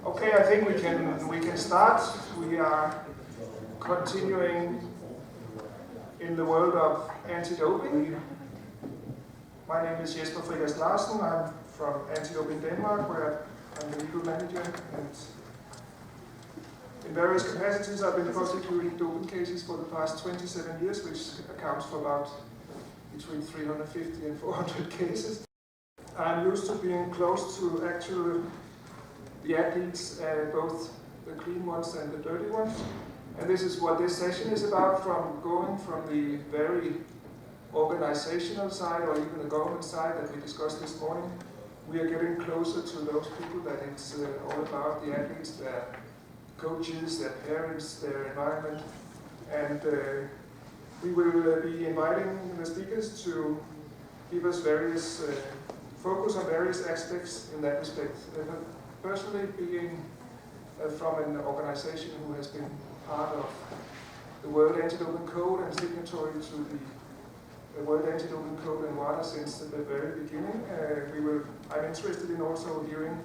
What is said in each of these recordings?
Okay, I think we can start. We are continuing in the world of anti-doping. My name is Jesper Frigast Larsen. I'm from Anti-Doping Denmark, where I'm the legal manager, and in various capacities I've been prosecuting doping cases for the past 27 years, which accounts for about between 350 and 400 cases. I'm used to being close to actual the athletes, both the clean ones and the dirty ones. And this is what this session is about, from going from the very organizational side or even the government side that we discussed this morning. We are getting closer to those people that it's all about, the athletes, their coaches, their parents, their environment. And we will be inviting the speakers to give us various focus on various aspects in that respect. Personally, being from an organization who has been part of the World Anti-Doping Code and signatory to the World Anti-Doping Code and WADA since the very beginning, I'm interested in also hearing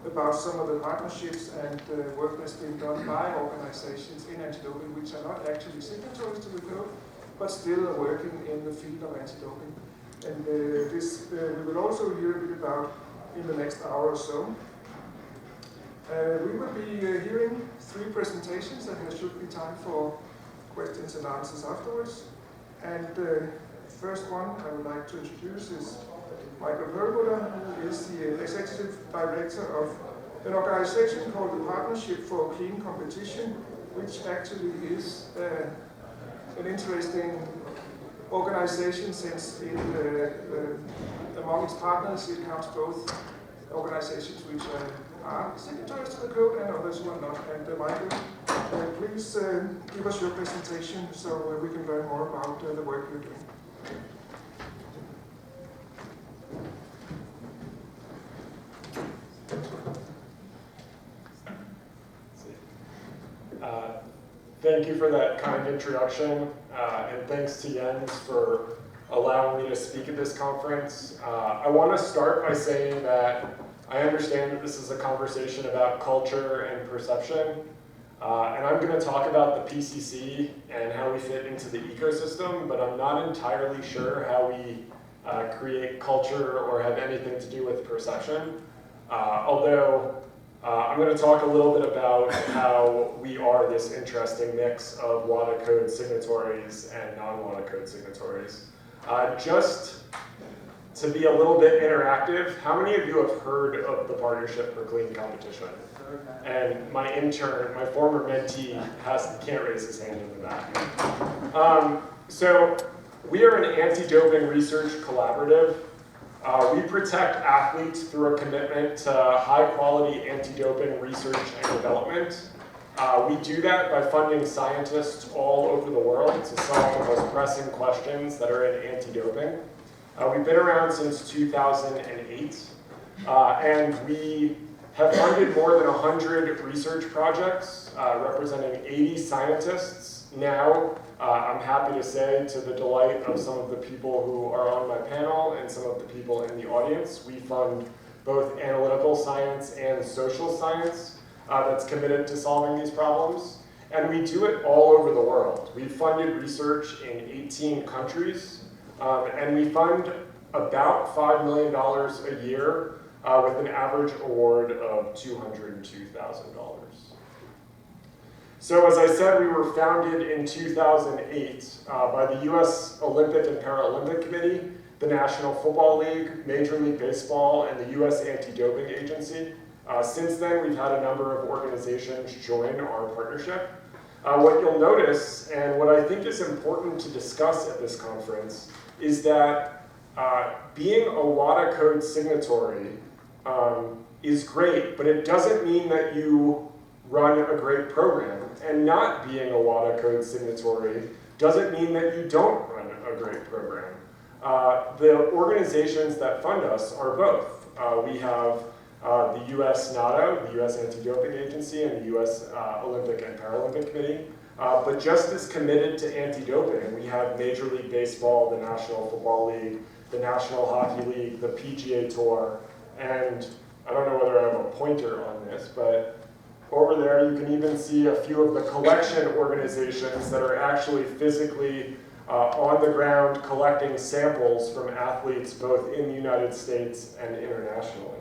about some of the partnerships and work that's been done by organizations in anti-doping which are not actually signatories to the code, but still are working in the field of anti-doping. And this we will also hear a bit about in the next hour or so. We will be hearing 3 presentations, and there should be time for questions and answers afterwards. And the first one I would like to introduce is Michael Pearlmutter, who is the Executive Director of an organization called the Partnership for Clean Competition, which actually is an interesting organization since among its partners it counts both organizations which are signatories to the code and others who are not. And Michael, please give us your presentation so we can learn more about the work you're doing. Thank you for that kind introduction, and thanks to Jens for allowing me to speak at this conference. I want to start by saying that I understand that this is a conversation about culture and perception, and I'm going to talk about the PCC and how we fit into the ecosystem, but I'm not entirely sure how we create culture or have anything to do with perception, although I'm going to talk a little bit about how we are this interesting mix of WADA code signatories and non-WADA code signatories. Just to be a little bit interactive, how many of you have heard of the Partnership for Clean Competition? And my intern, my former mentee, can't raise his hand in the back. So we are an anti-doping research collaborative. We protect athletes through a commitment to high-quality anti-doping research and development. We do that by funding scientists all over the world to solve the most pressing questions that are in anti-doping. We've been around since 2008, and we have funded more than 100 research projects representing 80 scientists. Now, I'm happy to say, to the delight of some of the people who are on my panel and some of the people in the audience, we fund both analytical science and social science that's committed to solving these problems. And we do it all over the world. We've funded research in 18 countries, and we fund about $5 million a year with an average award of $202,000. So as I said, we were founded in 2008 by the US Olympic and Paralympic Committee, the National Football League, Major League Baseball, and the US Anti-Doping Agency. Since then, we've had a number of organizations join our partnership. What you'll notice, and what I think is important to discuss at this conference, is that being a WADA code signatory is great, but it doesn't mean that you run a great program. And not being a WADA code signatory doesn't mean that you don't run a great program. The organizations that fund us are both. We have the US NADA, the US Anti-Doping Agency, and the US Olympic and Paralympic Committee. But just as committed to anti-doping, we have Major League Baseball, the National Football League, the National Hockey League, the PGA Tour, And I don't know whether I have a pointer on this, but over there you can even see a few of the collection organizations that are actually physically on the ground collecting samples from athletes both in the United States and internationally.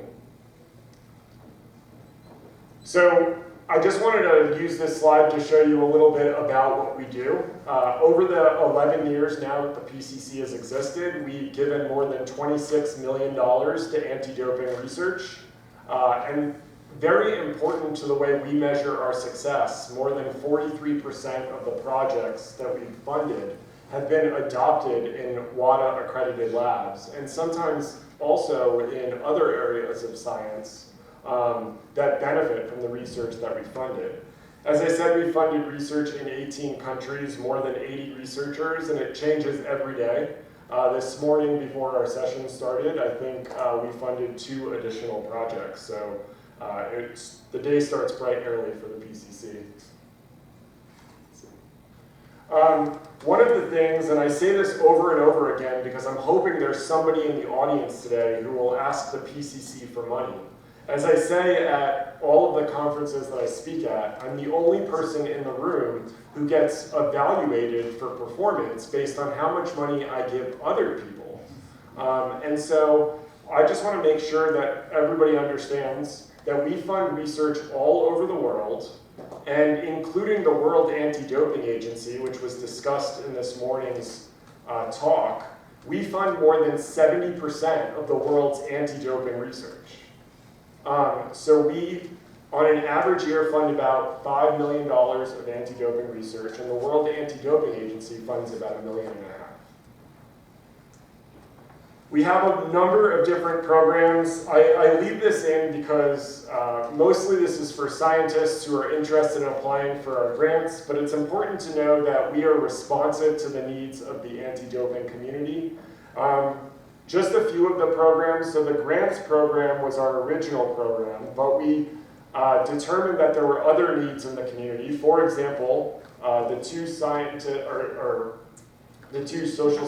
So I just wanted to use this slide to show you a little bit about what we do. Over the 11 years now that the PCC has existed, we've given more than $26 million to anti-doping research. And very important to the way we measure our success, more than 43% of the projects that we've funded have been adopted in WADA accredited labs, and sometimes also in other areas of science that benefit from the research that we funded. As I said, we funded research in 18 countries, more than 80 researchers, and it changes every day. This morning before our session started, I think we funded 2 additional projects, so the day starts bright early for the PCC. One of the things, and I say this over and over again because I'm hoping there's somebody in the audience today who will ask the PCC for money. As I say at all of the conferences that I speak at, I'm the only person in the room who gets evaluated for performance based on how much money I give other people. And so I just want to make sure that everybody understands that we fund research all over the world, and including the World Anti-Doping Agency, which was discussed in this morning's talk, we fund more than 70% of the world's anti-doping research. So we, on an average year, fund about $5 million of anti-doping research, and the World Anti-Doping Agency funds about $1.5 million. We have a number of different programs. I leave this in because mostly this is for scientists who are interested in applying for our grants, but it's important to know that we are responsive to the needs of the anti-doping community. Just a few of the programs. So the grants program was our original program, but we determined that there were other needs in the community. For example, the two social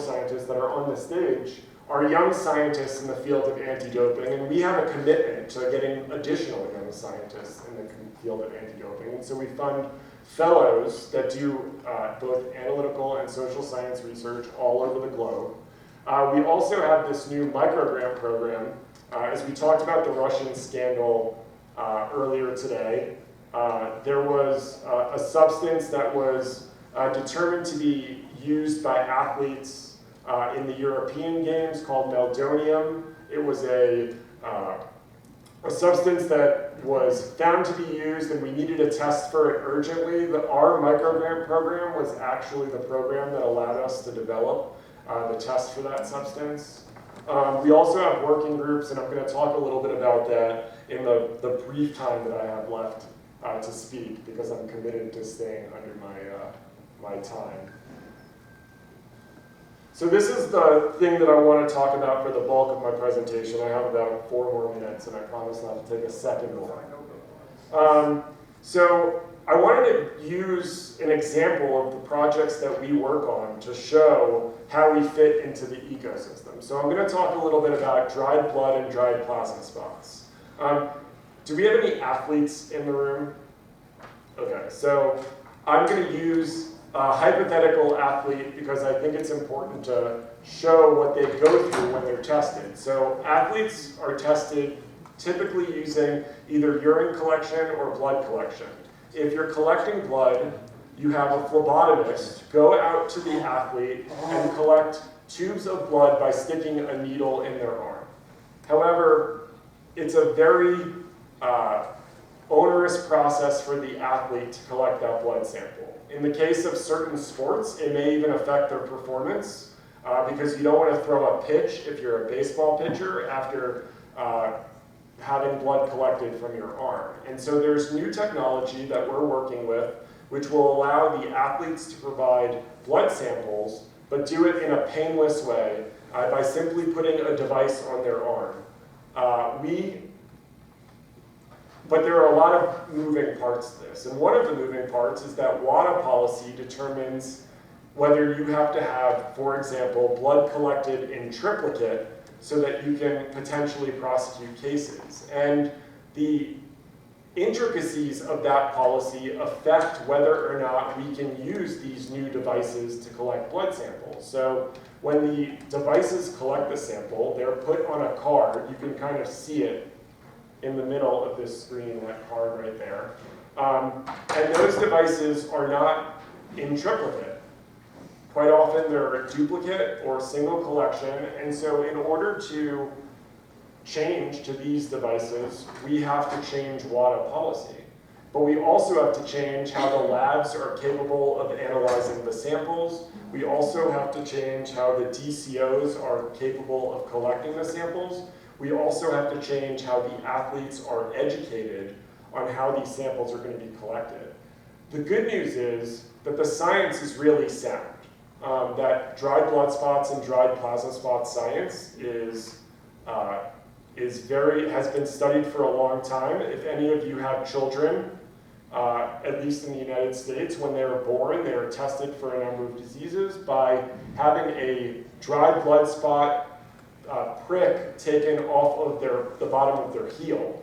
scientists that are on the stage are young scientists in the field of anti-doping, and we have a commitment to getting additional young scientists in the field of anti-doping. And so we fund fellows that do both analytical and social science research all over the globe. We also have this new microgrant program. As we talked about the Russian scandal earlier today, there was a substance that was determined to be used by athletes in the European Games called meldonium. It was a substance that was found to be used, and we needed a test for it urgently. Our microgrant program was actually the program that allowed us to develop the test for that substance. We also have working groups, and I'm going to talk a little bit about that in the brief time that I have left to speak, because I'm committed to staying under my time. So this is the thing that I want to talk about for the bulk of my presentation. I have about 4 more minutes, and I promise not to take a second more. So I wanted to use an example of the projects that we work on to show how we fit into the ecosystem. So I'm going to talk a little bit about dried blood and dried plasma spots. Do we have any athletes in the room? Okay, so I'm going to use a hypothetical athlete because I think it's important to show what they go through when they're tested. So athletes are tested typically using either urine collection or blood collection. If you're collecting blood, you have a phlebotomist go out to the athlete and collect tubes of blood by sticking a needle in their arm. However, it's a very onerous process for the athlete to collect that blood sample. In the case of certain sports, it may even affect their performance because you don't want to throw a pitch if you're a baseball pitcher after having blood collected from your arm. And so there's new technology that we're working with which will allow the athletes to provide blood samples, but do it in a painless way by simply putting a device on their arm. But there are a lot of moving parts to this. And one of the moving parts is that WADA policy determines whether you have to have, for example, blood collected in triplicate so that you can potentially prosecute cases. And the intricacies of that policy affect whether or not we can use these new devices to collect blood samples. So when the devices collect the sample, they're put on a card. You can kind of see it in the middle of this screen, that card right there. And those devices are not in triplicate. Quite often they're a duplicate or single collection, and so in order to change to these devices, we have to change WADA policy. But we also have to change how the labs are capable of analyzing the samples. We also have to change how the DCOs are capable of collecting the samples. We also have to change how the athletes are educated on how these samples are going to be collected. The good news is that the science is really sound. That dried blood spots and dried plasma spots science has been studied for a long time. If any of you have children, at least in the United States, when they are born, they are tested for a number of diseases by having a dried blood spot prick taken off of the bottom of their heel.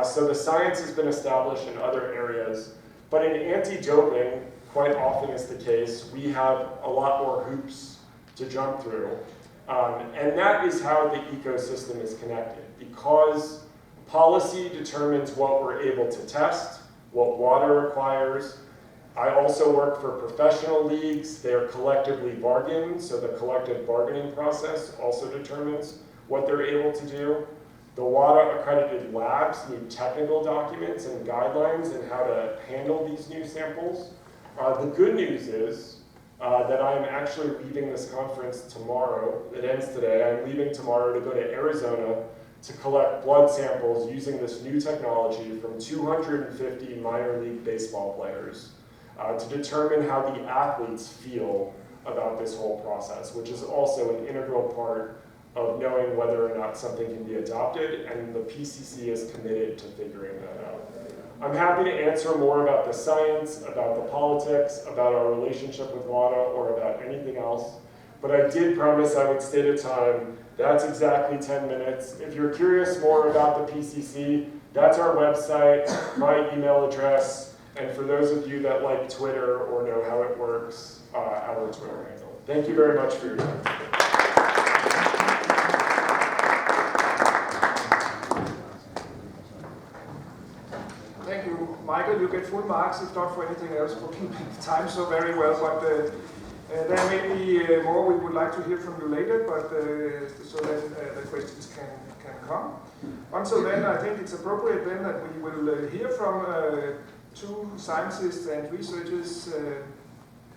So the science has been established in other areas, but in anti-doping, quite often is the case, we have a lot more hoops to jump through. And that is how the ecosystem is connected. Because policy determines what we're able to test, what WADA requires. I also work for professional leagues. They are collectively bargained, so the collective bargaining process also determines what they're able to do. The WADA accredited labs need technical documents and guidelines on how to handle these new samples. The good news is that I'm actually leaving this conference tomorrow. It ends today. I'm leaving tomorrow to go to Arizona to collect blood samples using this new technology from 250 minor league baseball players to determine how the athletes feel about this whole process, which is also an integral part of knowing whether or not something can be adopted, and the PCC is committed to figuring that out. I'm happy to answer more about the science, about the politics, about our relationship with WADA, or about anything else, but I did promise I would stay to time. That's exactly 10 minutes. If you're curious more about the PCC, that's our website, my email address, and for those of you that like Twitter or know how it works, our Twitter handle. Thank you very much for your time. Thank you, Michael. You get full marks, if not for anything else, for keeping the time so very well. But there may be more we would like to hear from you later, but so then the questions can come. Until then, I think it's appropriate then that we will hear from two scientists and researchers,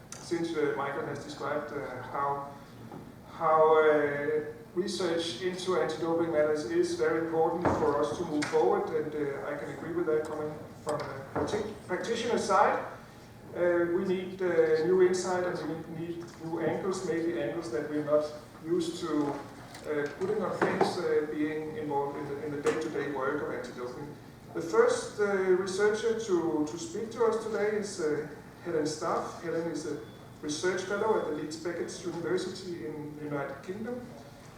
since Michael has described how research into anti-doping matters is very important for us to move forward, and I can agree with that coming from a practitioner side. We need new insight, and we need new angles, maybe angles that we're not used to putting on things, being involved in the day-to-day work of anti-doping. The first researcher to speak to us today is Helen. Helen is a research fellow at the Leeds Beckett University in the United Kingdom.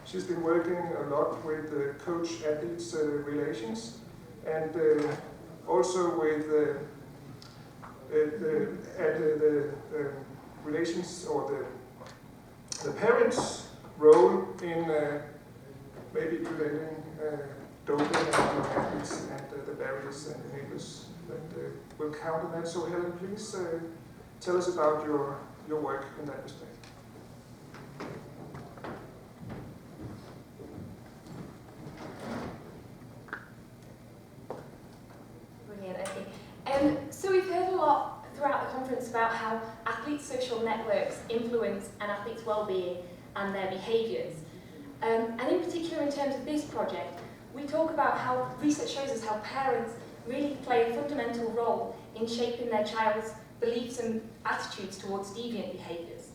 She's been working a lot with coach-athletes relations, and also with the relations or the parents' role in maybe preventing doping among athletes and the barriers and enablers that will counter that. So Helen, please tell us about your work in that respect. Brilliant, okay. So we've heard a lot throughout the conference about how athletes' social networks influence an athlete's well-being and their behaviours. And in particular, in terms of this project, we talk about how research shows us how parents really play a fundamental role in shaping their child's beliefs and attitudes towards deviant behaviours.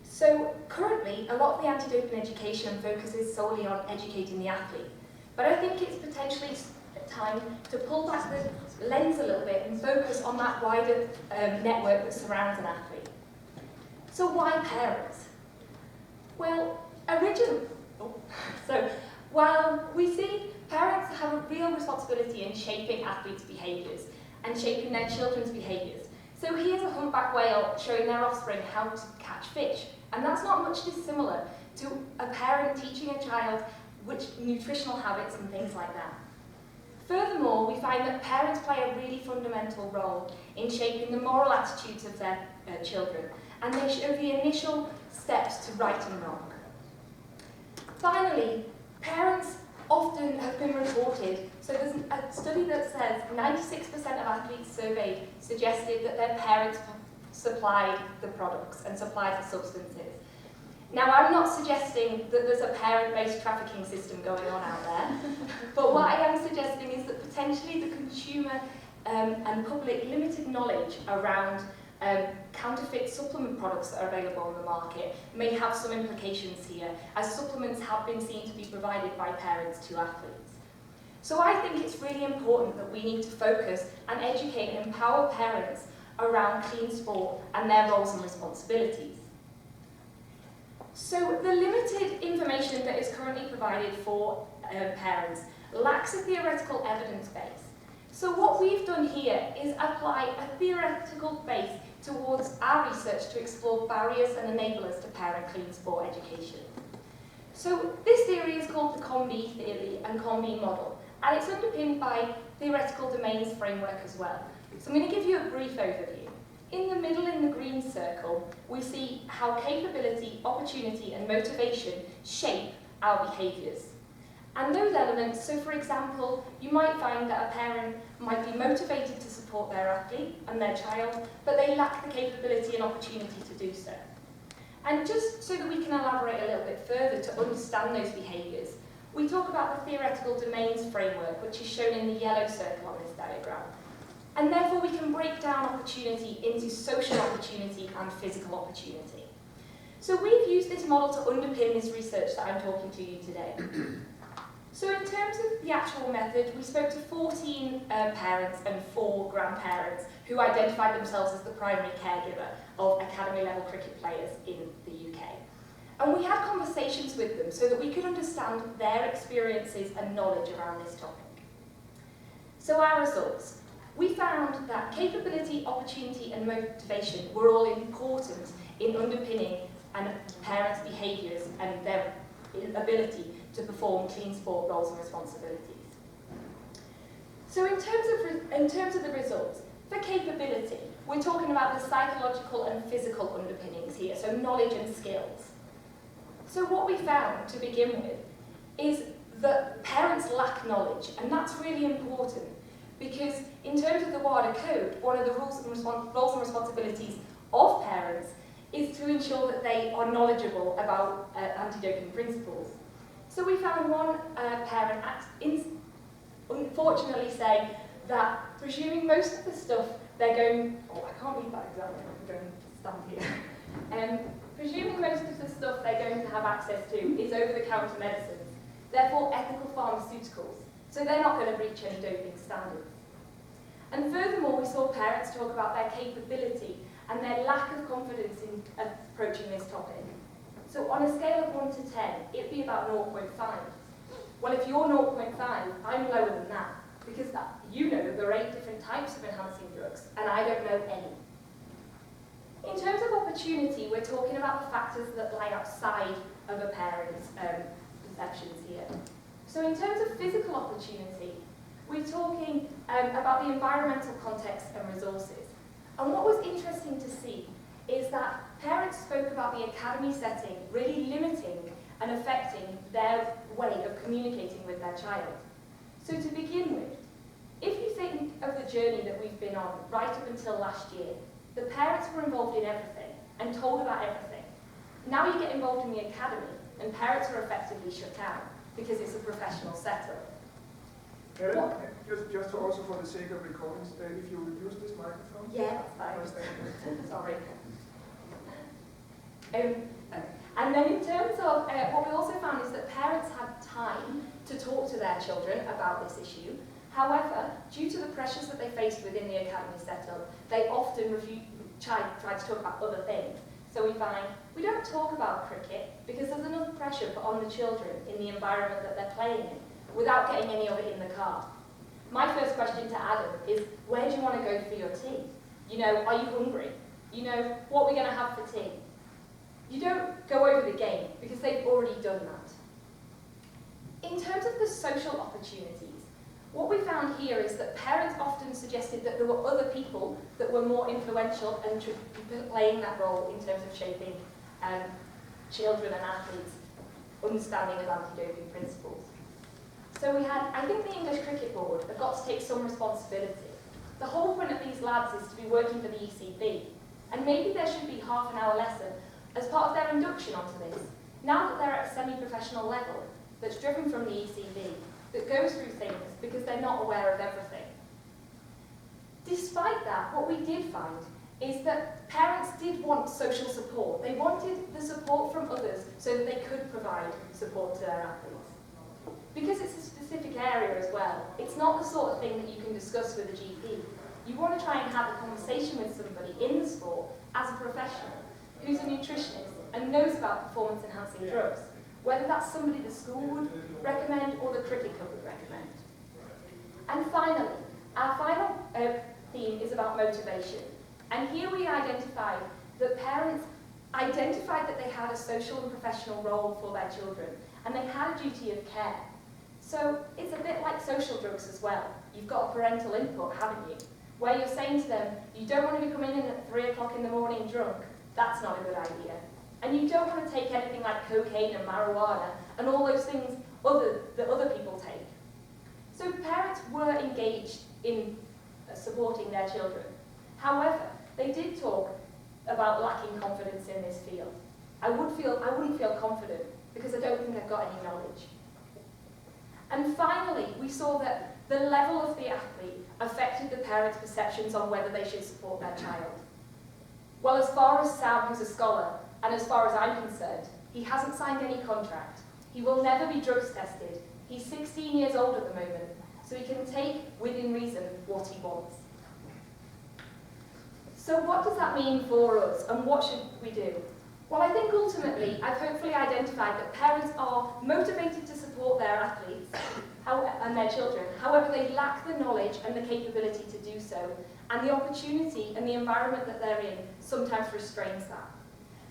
So currently, a lot of the anti-doping education focuses solely on educating the athlete, but I think it's potentially time to pull back the lens a little bit and focus on that wider network that surrounds an athlete. So why parents? Well, So while we see parents have a real responsibility in shaping athletes' behaviours and shaping their children's behaviours. So here's a humpback whale showing their offspring how to catch fish. And that's not much dissimilar to a parent teaching a child which nutritional habits and things like that. Furthermore, we find that parents play a really fundamental role in shaping the moral attitudes of their children, and they show the initial steps to right and wrong. Finally, parents often have been reported, so there's a study that says 96% of athletes surveyed suggested that their parents supplied the products and supplied the substances. Now, I'm not suggesting that there's a parent-based trafficking system going on out there, but what I am suggesting is that potentially the consumer and public limited knowledge around counterfeit supplement products that are available on the market may have some implications here, as supplements have been seen to be provided by parents to athletes. So I think it's really important that we need to focus and educate and empower parents around clean sport and their roles and responsibilities. So the limited information that is currently provided for parents lacks a theoretical evidence base. So what we've done here is apply a theoretical base towards our research to explore barriers and enablers to parent clean sport education. So this theory is called the Kombi Theory and Kombi model, and it's underpinned by theoretical domains framework as well. So I'm going to give you a brief overview. In the middle, in the green circle, we see how capability, opportunity, and motivation shape our behaviours. And those elements, so for example, you might find that a parent might be motivated to support their athlete and their child, but they lack the capability and opportunity to do so. And just so that we can elaborate a little bit further to understand those behaviours, we talk about the theoretical domains framework, which is shown in the yellow circle on this diagram. And therefore we can break down opportunity into social opportunity and physical opportunity. So we've used this model to underpin this research that I'm talking to you today. So in terms of the actual method, we spoke to 14 parents and 4 grandparents who identified themselves as the primary caregiver of academy-level cricket players in the UK. And we had conversations with them so that we could understand their experiences and knowledge around this topic. So our results. We found that capability, opportunity, and motivation were all important in underpinning parents' behaviours and their ability to perform clean sport roles and responsibilities. So in terms of the results, for capability, we're talking about the psychological and physical underpinnings here, so knowledge and skills. So what we found to begin with is that parents lack knowledge, and that's really important. Because in terms of the WADA code, one of the roles and responsibilities of parents is to ensure that they are knowledgeable about anti-doping principles. So we found one parent unfortunately say that presuming most of the stuff they're going, I can't read that exactly, I'm going to stand here. Presuming most of the stuff they're going to have access to is over-the-counter medicines, therefore ethical pharmaceuticals. So they're not going to reach any doping standards. And furthermore, we saw parents talk about their capability and their lack of confidence in approaching this topic. So on a scale of 1 to 10, it'd be about 0.5. Well, if you're 0.5, I'm lower than that, because you know that there are 8 different types of enhancing drugs, and I don't know any. In terms of opportunity, we're talking about the factors that lie outside of a parent's perceptions here. So in terms of physical opportunity, we're talking about the environmental context and resources. And what was interesting to see is that parents spoke about the academy setting really limiting and affecting their way of communicating with their child. So to begin with, if you think of the journey that we've been on right up until last year, the parents were involved in everything and told about everything. Now you get involved in the academy and parents are effectively shut down because it's a professional setup. Helen, just also for the sake of recordings, if you would use this microphone. Yeah, that's fine. Sorry. And then in terms of what we also found is that parents had time to talk to their children about this issue. However, due to the pressures that they faced within the academy setup, they often tried to talk about other things. So we find we don't talk about cricket because there's enough pressure put on the children in the environment that they're playing in without getting any of it in the car. My first question to Adam is, where do you want to go for your tea? You know, are you hungry? You know, what are we going to have for tea? You don't go over the game because they've already done that. In terms of the social opportunities, what we found here is that parents often suggested that there were other people that were more influential and should be playing that role in terms of shaping children and athletes' understanding of anti-doping principles. So we had, I think the English Cricket Board have got to take some responsibility. The whole point of these lads is to be working for the ECB, and maybe there should be half an hour lesson as part of their induction onto this, now that they're at a semi-professional level that's driven from the ECB, that goes through things because they're not aware of everything. Despite that, what we did find is that parents did want social support. They wanted the support from others so that they could provide support to their athletes. Because it's a specific area as well, it's not the sort of thing that you can discuss with a GP. You want to try and have a conversation with somebody in the sport as a professional who's a nutritionist and knows about performance-enhancing drugs, whether that's somebody the school would recommend or the cricket club would recommend. And finally, our final theme is about motivation. And here we identified that parents identified that they had a social and professional role for their children, and they had a duty of care. So it's a bit like social drugs as well. You've got a parental input, haven't you? Where you're saying to them, you don't want to be coming in at 3 o'clock in the morning drunk. That's not a good idea. And you don't want to take anything like cocaine and marijuana and all those things that other people take. So parents were engaged in supporting their children. However, they did talk about lacking confidence in this field. I wouldn't feel confident because I don't think I've got any knowledge. And finally, we saw that the level of the athlete affected the parents' perceptions on whether they should support their child. Well, as far as Sam, who's a scholar, and as far as I'm concerned, he hasn't signed any contract. He will never be drugs tested. He's 16 years old at the moment, so he can take, within reason, what he wants. So what does that mean for us, and what should we do? Well, I think ultimately, I've hopefully identified that parents are motivated to support their athletes and their children. However, they lack the knowledge and the capability to do so, and the opportunity and the environment that they're in sometimes restrains that.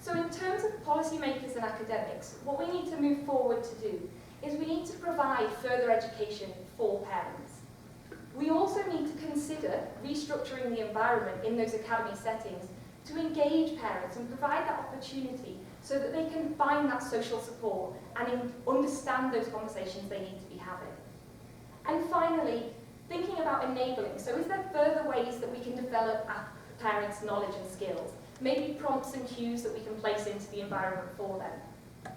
So in terms of policymakers and academics, what we need to move forward to do is we need to provide further education for parents. We also need to consider restructuring the environment in those academy settings to engage parents and provide that opportunity so that they can find that social support and understand those conversations they need to be having. And finally, thinking about enabling. So is there further ways that we can develop parents' knowledge and skills? Maybe prompts and cues that we can place into the environment for them.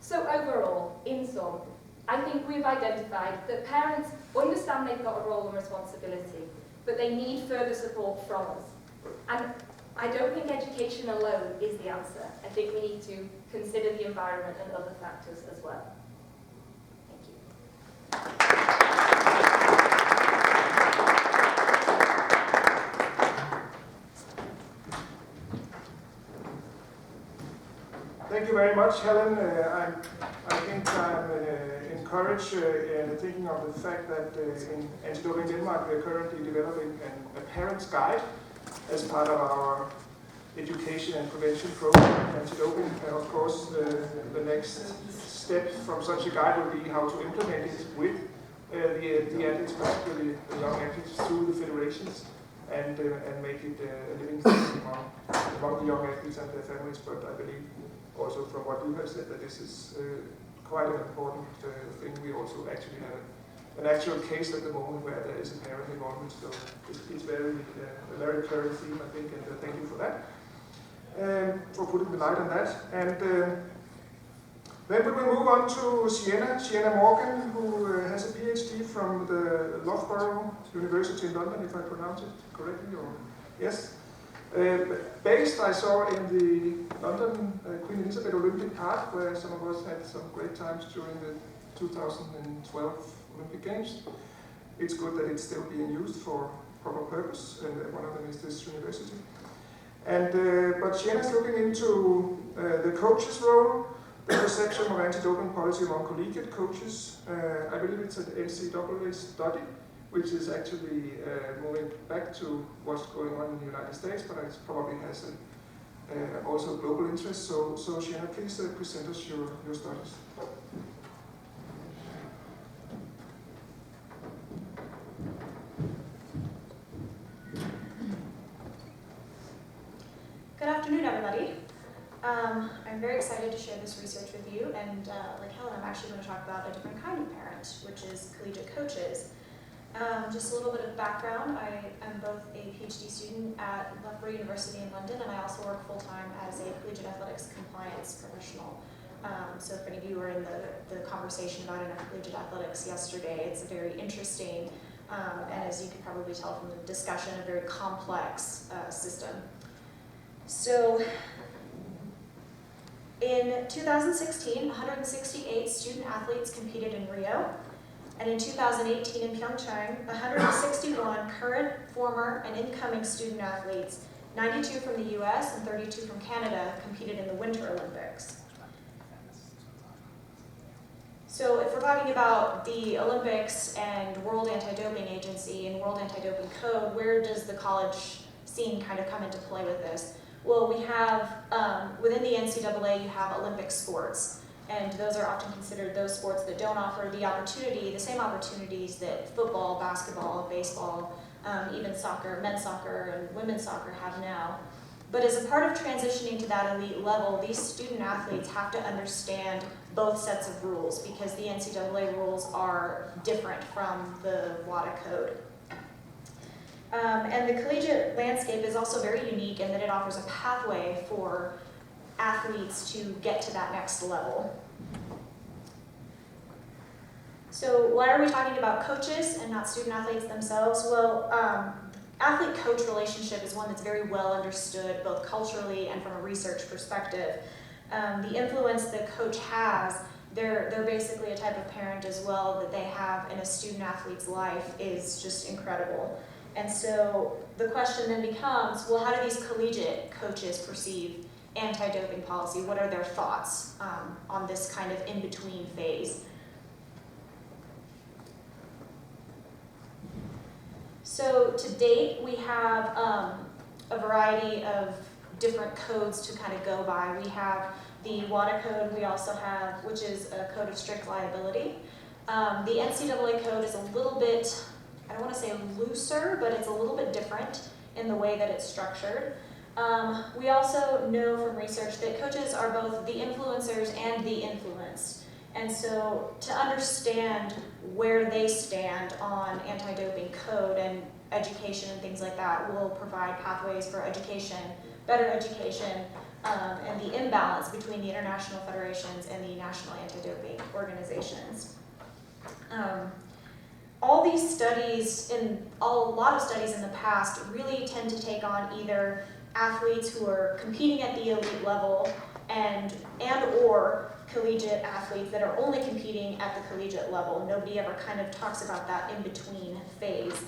So overall, in sum, I think we've identified that parents understand they've got a role and responsibility, but they need further support from us. And I don't think education alone is the answer. I think we need to consider the environment and other factors as well. Thank you. Thank you very much, Helen. I think I'm encouraged in thinking of the fact that in Anti-Doping Denmark we are currently developing a parent's guide as part of our education and prevention program, anti-doping. And of course, the next step from such a guide will be how to implement it with the athletes, particularly the young athletes, through the federations, and make it a living thing among the young athletes and their families. But I believe also from what you have said that this is quite an important thing. We also actually have an actual case at the moment where there is a parent involvement, so it's a very current theme, I think, and thank you for that, for putting the light on that. And then we will move on to Siena Morgan, who has a PhD from the Loughborough University in London, if I pronounce it correctly, or yes. Based, I saw, in the London Queen Elizabeth Olympic Park, where some of us had some great times during the 2012 Olympic Games. It's good that it's still being used for proper purpose, and one of them is this university. But Siena is looking into the coach's role, the perception of anti-doping policy among collegiate coaches. I believe it's an NCAA study, which is actually moving back to what's going on in the United States, but it probably has also global interest. So Siena, please present us your studies. Good afternoon, everybody. I'm very excited to share this research with you, and like Helen, I'm actually going to talk about a different kind of parent, which is collegiate coaches. Just a little bit of background, I am both a PhD student at Loughborough University in London, and I also work full-time as a collegiate athletics compliance professional. So if any of you were in the conversation about intercollegiate athletics yesterday, it's a very interesting, and as you could probably tell from the discussion, a very complex system. So in 2016, 168 student athletes competed in Rio, and in 2018 in Pyeongchang, 161 current, former, and incoming student athletes, 92 from the US and 32 from Canada, competed in the Winter Olympics. So if we're talking about the Olympics and World Anti-Doping Agency and World Anti-Doping Code, where does the college scene kind of come into play with this? Well, we have, within the NCAA, you have Olympic sports, and those are often considered those sports that don't offer the opportunity, the same opportunities that football, basketball, baseball, even soccer, men's soccer, and women's soccer have now. But as a part of transitioning to that elite level, these student athletes have to understand both sets of rules because the NCAA rules are different from the WADA code. And the collegiate landscape is also very unique in that it offers a pathway for athletes to get to that next level. So why are we talking about coaches and not student athletes themselves? Well, athlete-coach relationship is one that's very well understood both culturally and from a research perspective. The influence the coach has, they're basically a type of parent as well that they have in a student athlete's life is just incredible. And so the question then becomes, well, how do these collegiate coaches perceive anti-doping policy? What are their thoughts on this kind of in-between phase? So to date, we have a variety of different codes to kind of go by. We have the WADA code, we also have, which is a code of strict liability. The NCAA code is a little bit, I don't want to say looser, but it's a little bit different in the way that it's structured. We also know from research that coaches are both the influencers and the influenced. And so to understand where they stand on anti-doping code and education and things like that will provide pathways for education, better education, and the imbalance between the international federations and the national anti-doping organizations. All these studies, a lot of studies in the past really tend to take on either athletes who are competing at the elite level and or collegiate athletes that are only competing at the collegiate level. Nobody ever kind of talks about that in-between phase.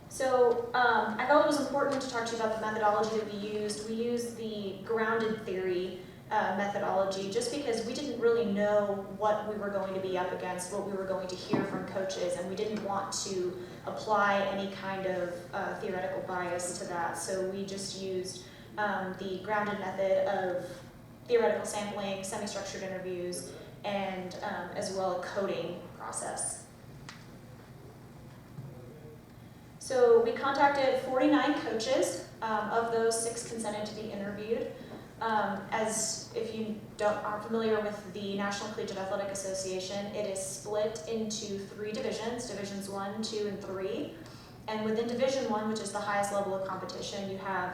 So I thought it was important to talk to you about the methodology that we used. We used the grounded theory methodology just because we didn't really know what we were going to be up against, what we were going to hear from coaches, and we didn't want to apply any kind of theoretical bias to that. So we just used the grounded method of theoretical sampling, semi-structured interviews, and as well a coding process. So we contacted 49 coaches. Of those, 6 consented to be interviewed. As if you aren't familiar with the National Collegiate Athletic Association, it is split into 3 divisions, divisions 1, 2, and 3. And within division 1, which is the highest level of competition, you have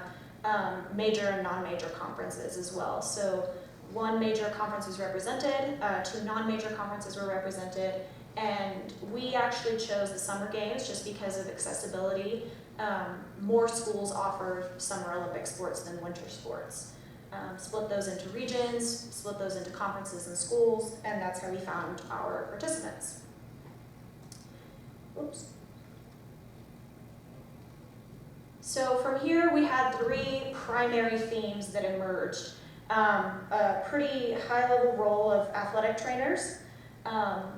major and non-major conferences as well. So 1 major conference was represented, 2 non-major conferences were represented, and we actually chose the summer games just because of accessibility. More schools offer summer Olympic sports than winter sports. Split those into regions, split those into conferences and schools, and that's how we found our participants. Oops. So from here we had 3 primary themes that emerged. A pretty high-level role of athletic trainers.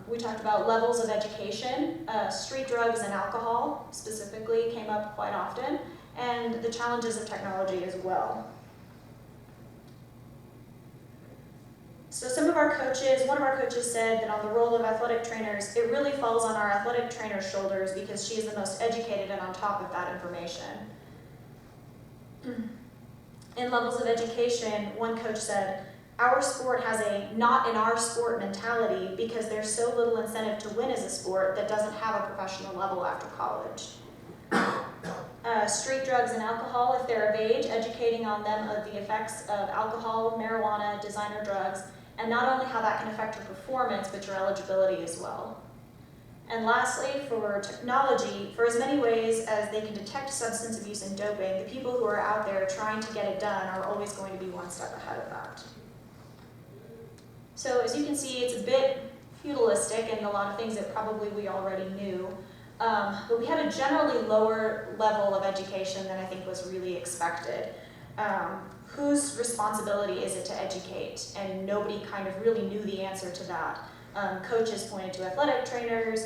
We talked about levels of education. Street drugs and alcohol specifically came up quite often, and the challenges of technology as well. So one of our coaches said that on the role of athletic trainers, it really falls on our athletic trainer's shoulders because she is the most educated and on top of that information. In levels of education, one coach said, our sport has a not in our sport mentality because there's so little incentive to win as a sport that doesn't have a professional level after college. Street drugs and alcohol, if they're of age, educating on them of the effects of alcohol, marijuana, designer drugs, and not only how that can affect your performance, but your eligibility as well. And lastly, for technology, for as many ways as they can detect substance abuse and doping, the people who are out there trying to get it done are always going to be one step ahead of that. So as you can see, it's a bit feudalistic and a lot of things that probably we already knew. But we had a generally lower level of education than I think was really expected. Whose responsibility is it to educate? And nobody kind of really knew the answer to that. Coaches pointed to athletic trainers.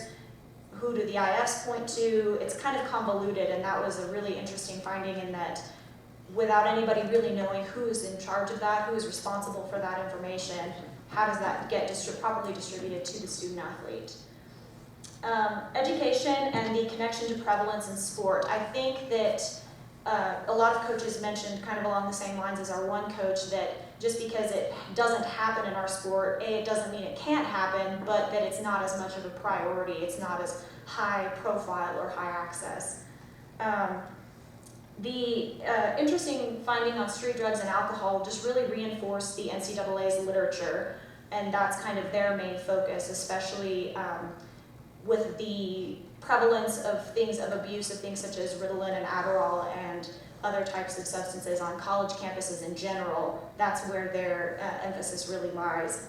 Who do the IFs point to? It's kind of convoluted, and that was a really interesting finding in that without anybody really knowing who's in charge of that, who is responsible for that information, how does that get properly distributed to the student athlete? Education and the connection to prevalence in sport. I think that a lot of coaches mentioned kind of along the same lines as our one coach that just because it doesn't happen in our sport, it doesn't mean it can't happen, but that it's not as much of a priority. It's not as high profile or high access. The interesting finding on street drugs and alcohol just really reinforced the NCAA's literature, and that's kind of their main focus, especially with the prevalence of things of abuse of things such as Ritalin and Adderall and other types of substances on college campuses in general. That's where their emphasis really lies.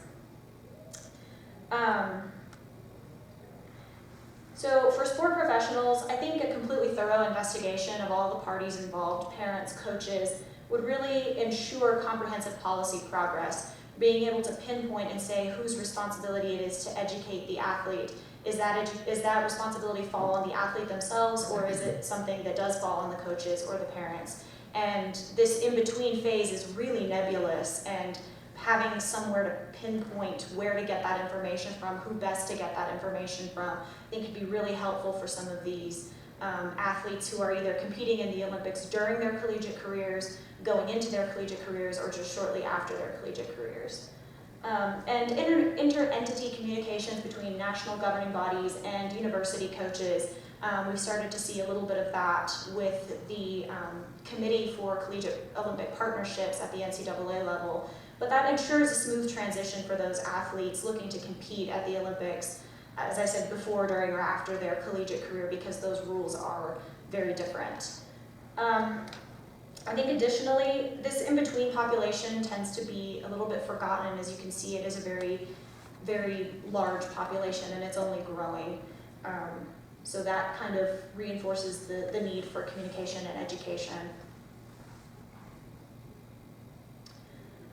So for sport professionals, I think a completely thorough investigation of all the parties involved, parents, coaches, would really ensure comprehensive policy progress, being able to pinpoint and say whose responsibility it is to educate the athlete. Is that responsibility fall on the athlete themselves, or is it something that does fall on the coaches or the parents? And this in-between phase is really nebulous, and having somewhere to pinpoint where to get that information from, who best to get that information from, I think could be really helpful for some of these athletes who are either competing in the Olympics during their collegiate careers, going into their collegiate careers, or just shortly after their collegiate careers. And inter-entity communications between national governing bodies and university coaches. We've started to see a little bit of that with the Committee for Collegiate Olympic Partnerships at the NCAA level. But that ensures a smooth transition for those athletes looking to compete at the Olympics, as I said before, during or after their collegiate career, because those rules are very different. I think additionally, this in-between population tends to be a little bit forgotten, and as you can see, it is a very, very large population, and it's only growing. So that kind of reinforces the need for communication and education.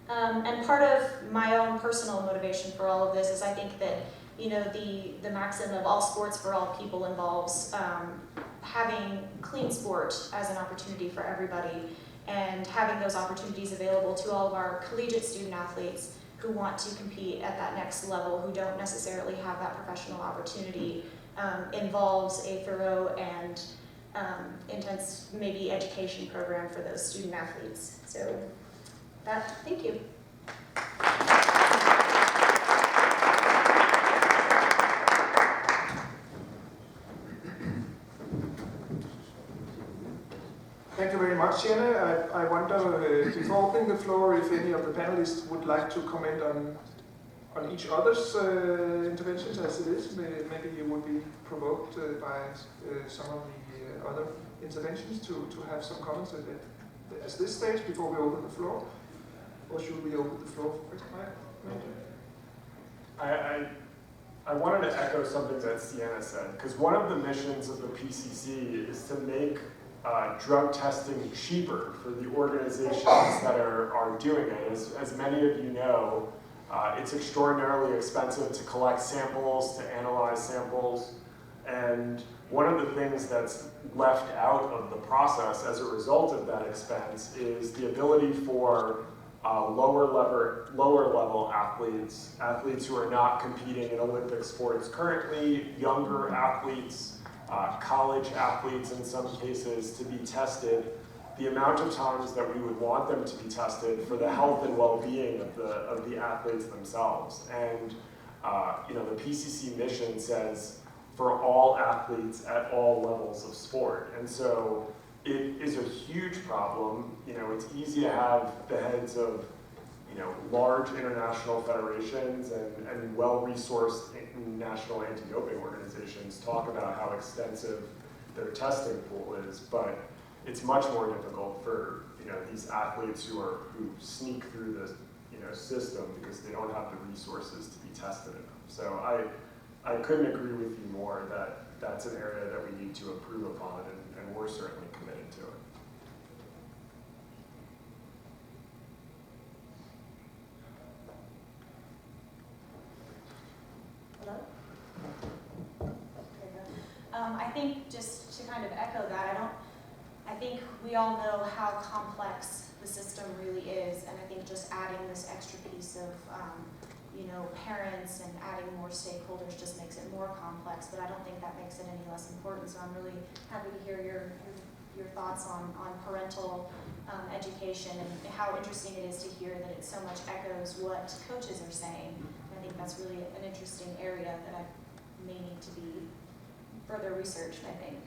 And part of my own personal motivation for all of this is I think that, you know, the maxim of all sports for all people involves having clean sport as an opportunity for everybody, and having those opportunities available to all of our collegiate student athletes who want to compete at that next level, who don't necessarily have that professional opportunity, involves a thorough and intense maybe education program for those student athletes. So thank you. Thank you very much, Siena. I wonder, before opening the floor, if any of the panelists would like to comment on each other's interventions as it is. Maybe you would be provoked by some of the other interventions to have some comments at this stage before we open the floor. Or should we open the floor first? I wanted to echo something that Siena said, because one of the missions of the PCC is to make drug testing cheaper for the organizations that are doing it. As many of you know, it's extraordinarily expensive to collect samples, to analyze samples, and one of the things that's left out of the process as a result of that expense is the ability for lower level athletes who are not competing in Olympic sports currently, younger athletes, college athletes in some cases, to be tested the amount of times that we would want them to be tested for the health and well-being of the athletes themselves. And the PCC mission says for all athletes at all levels of sport. And so it is a huge problem. It's easy to have the heads of large international federations and well-resourced national anti-doping organizations talk about how extensive their testing pool is, but it's much more difficult for these athletes who sneak through the system because they don't have the resources to be tested enough. So I couldn't agree with you more that that's an area that we need to improve upon, and we're certainly committed to it. I think just to kind of echo that, I think we all know how complex the system really is, and I think just adding this extra piece of, parents and adding more stakeholders just makes it more complex, but I don't think that makes it any less important. So I'm really happy to hear your thoughts on parental education and how interesting it is to hear that it so much echoes what coaches are saying. And I think that's really an interesting area that I may need to be further researched, I think.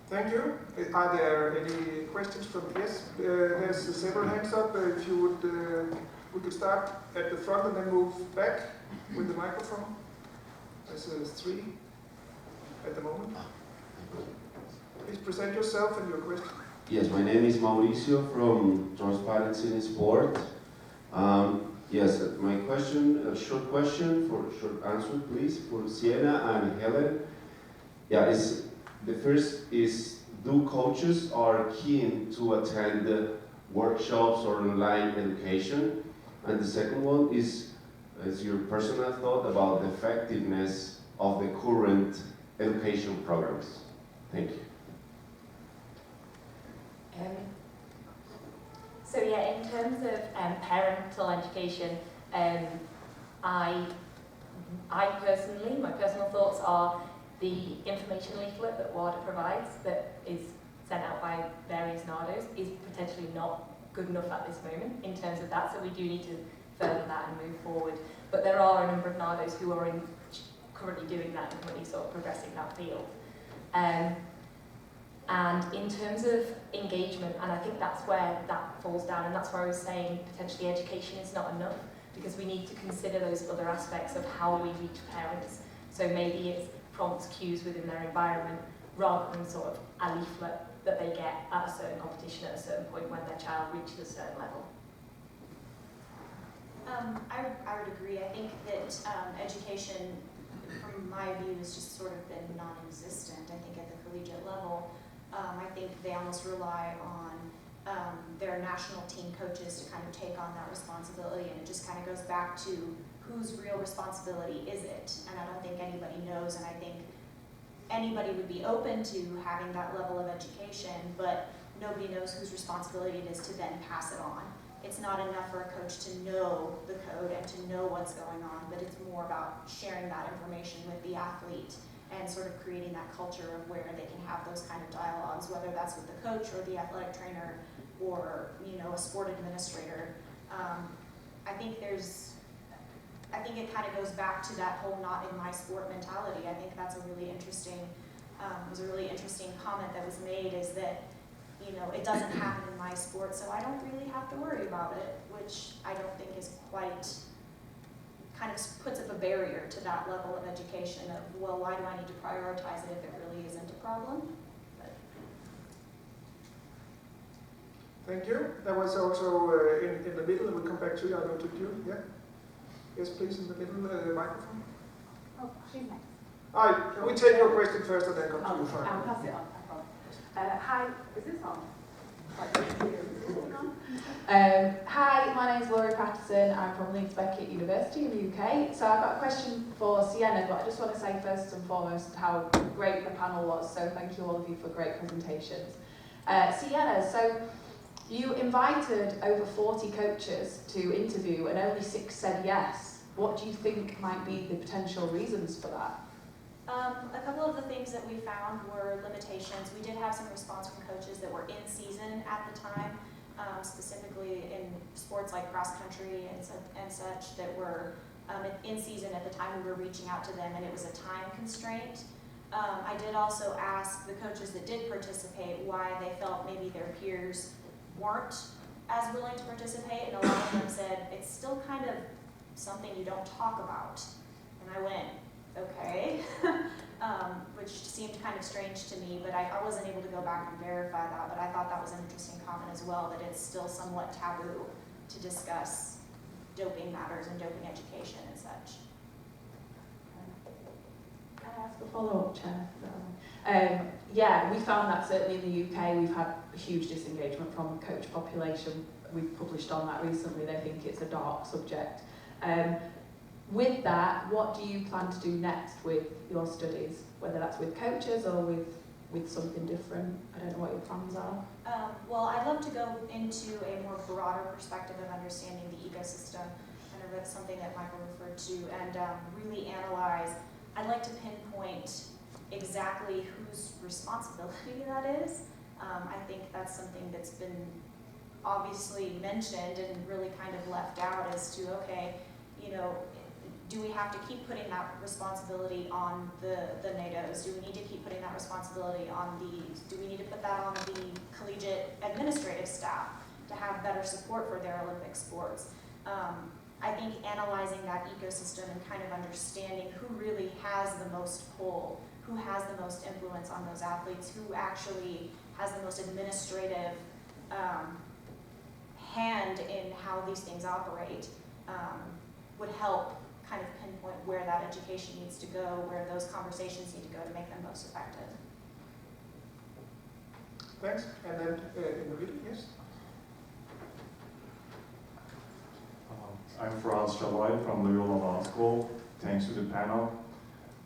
Thank you. Are there any questions from yes? There's several hands up. If you would, we could start at the front and then move back with the microphone. There's 3 at the moment. Please present yourself and your question. Yes, my name is Mauricio from Transparency in Sport. Yes, my question, a short question for a short answer, please, for Siena and Helen. Yeah, the first is, do coaches are keen to attend workshops or online education? And the second one is your personal thought about the effectiveness of the current education programs. Thank you. So yeah, in terms of parental education, I personally, my personal thoughts are the information leaflet that WADA provides that is sent out by various NADOs is potentially not good enough at this moment in terms of that, so we do need to further that and move forward. But there are a number of NADOs who are currently doing that and currently sort of progressing that field. And in terms of engagement, and I think that's where that falls down, and that's where I was saying potentially education is not enough, because we need to consider those other aspects of how we reach parents. So maybe it's prompts, cues within their environment, rather than sort of a leaflet that they get at a certain competition at a certain point when their child reaches a certain level. I would agree. I think that education, from my view, has just sort of been non-existent. I think at the collegiate level, I think they almost rely on their national team coaches to kind of take on that responsibility, and it just kind of goes back to whose real responsibility is it? And I don't think anybody knows, and I think anybody would be open to having that level of education, but nobody knows whose responsibility it is to then pass it on. It's not enough for a coach to know the code and to know what's going on, but it's more about sharing that information with the athlete and sort of creating that culture of where they can have those kind of dialogues, whether that's with the coach or the athletic trainer or a sport administrator. I think it kind of goes back to that whole "not in my sport" mentality. I think that's a really interesting, was a really interesting comment that was made, is that it doesn't happen in my sport, so I don't really have to worry about it, which I don't think is quite, kind of puts up a barrier to that level of education of, well, why do I need to prioritize it if it really isn't a problem? Thank you. There was also in the middle, and we'll come back to you. I noted you. Yeah. Yes, please, in the middle, microphone. Oh, she's next. All right, we take your question first and then come to you. I'll pass it on. Hi, is this on? Hi, my name is Laurie Patterson. I'm from Leeds Beckett University in the UK. So I've got a question for Siena, but I just want to say first and foremost how great the panel was. So thank you all of you for great presentations. Siena, so you invited over 40 coaches to interview and only 6 said yes. What do you think might be the potential reasons for that? A couple of the things that we found were limitations. We did have some response from coaches that were in season at the time, specifically in sports like cross country and such that were in season at the time we were reaching out to them, and it was a time constraint. I did also ask the coaches that did participate why they felt maybe their peers weren't as willing to participate, and a lot of them said it's still kind of something you don't talk about. And I went, okay, which seemed kind of strange to me, but I wasn't able to go back and verify that, but I thought that was an interesting comment as well, that it's still somewhat taboo to discuss doping matters and doping education and such. Can I ask a follow-up, Chair? Yeah, we found that certainly in the UK we've had a huge disengagement from the coach population. We've published on that recently. They think it's a dark subject. With that, what do you plan to do next with your studies, whether that's with coaches or with something different? I don't know what your plans are. Well, I'd love to go into a more broader perspective of understanding the ecosystem, kind of that's something that Michael referred to, and really analyze. I'd like to pinpoint exactly whose responsibility that is. I think that's something that's been obviously mentioned and really kind of left out as to, okay, you know, do we have to keep putting that responsibility on the NATOs? Do we need to keep putting that responsibility on do we need to put that on the collegiate administrative staff to have better support for their Olympic sports? I think analyzing that ecosystem and kind of understanding who really has the most pull, who has the most influence on those athletes, who actually has the most administrative hand in how these things operate, would help kind of pinpoint where that education needs to go, where those conversations need to go to make them most effective. Thanks. And then in the middle, yes? I'm Araceli from Loughborough School. Thanks to the panel.